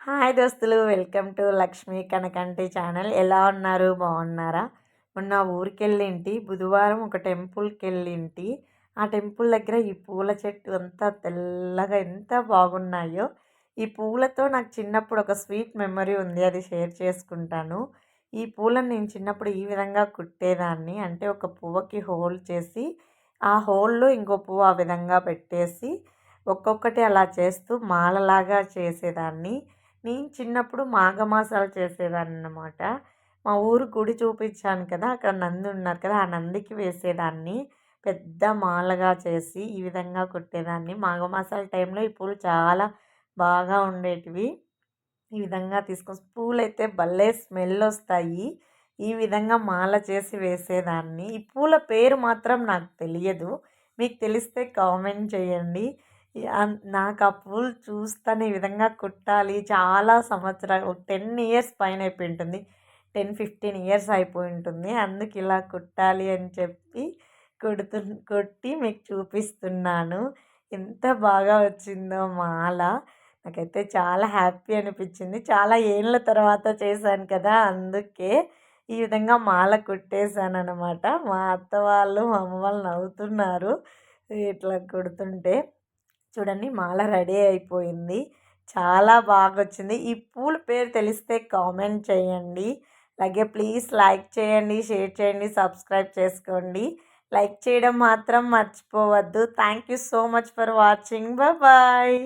Hi దోస్తులు, welcome to Lakshmi Kanakanti channel. ఎలా ఉన్నారు? బాగున్నారా? మొన్న ఊరికెళ్ళింటి, బుధవారం ఒక టెంపుల్కి వెళ్ళింటి. ఆ టెంపుల్ దగ్గర ఈ పూల చెట్టు అంతా తెల్లగా ఎంత బాగున్నాయో. ఈ పూలతో నాకు చిన్నప్పుడు ఒక స్వీట్ మెమరీ ఉంది, అది షేర్ చేసుకుంటాను. ఈ పూలను నేను చిన్నప్పుడు ఈ విధంగా కుట్టేదాన్ని. అంటే ఒక పువ్వుకి హోల్ చేసి ఆ హోల్లో ఇంకో పువ్వు ఆ విధంగా పెట్టేసి ఒక్కొక్కటి అలా చేస్తూ మాలలాగా చేసేదాన్ని. నేను చిన్నప్పుడు మాఘమాసాలు చేసేదాన్ని అన్నమాట. మా ఊరు గుడి చూపించాను కదా, అక్కడ నంది ఉన్నారు కదా, ఆ నందికి వేసేదాన్ని. పెద్ద మాలగా చేసి ఈ విధంగా కుట్టేదాన్ని. మాఘమాసాల టైంలో ఈ పూలు చాలా బాగా ఉండేటివి. ఈ విధంగా తీసుకొని పూలైతే భలే స్మెల్ వస్తాయి. ఈ విధంగా మాల చేసి వేసేదాన్ని. ఈ పూల పేరు మాత్రం నాకు తెలియదు. మీకు తెలిస్తే కామెంట్ చేయండి. నాకు ఆ పూలు చూస్తానే ఈ విధంగా కుట్టాలి. చాలా సంవత్సరాలు 10 ఇయర్స్ పైన అయిపోయి ఉంటుంది. 10-15 ఇయర్స్ అయిపోయి ఉంటుంది. అందుకు ఇలా కుట్టాలి అని చెప్పి కుట్టి మీకు చూపిస్తున్నాను. ఎంత బాగా వచ్చిందో మాల. నాకైతే చాలా హ్యాపీ అనిపించింది. చాలా ఏళ్ళ తర్వాత చేశాను కదా, అందుకే ఈ విధంగా మాల కుట్టేశాననమాట. మా అత్త వాళ్ళు, మా అమ్మ వాళ్ళు నవ్వుతున్నారు ఇట్లా కుడుతుంటే. చూడండి, మాల రెడీ అయిపోయింది. చాలా బాగా వచ్చింది. ఈ పూల పేరు తెలిస్తే కామెంట్ చేయండి. అలాగే ప్లీజ్ లైక్ చేయండి, షేర్ చేయండి, సబ్స్క్రైబ్ చేసుకోండి. లైక్ చేయడం మాత్రం మర్చిపోవద్దు. Thank you so much for watching. Bye.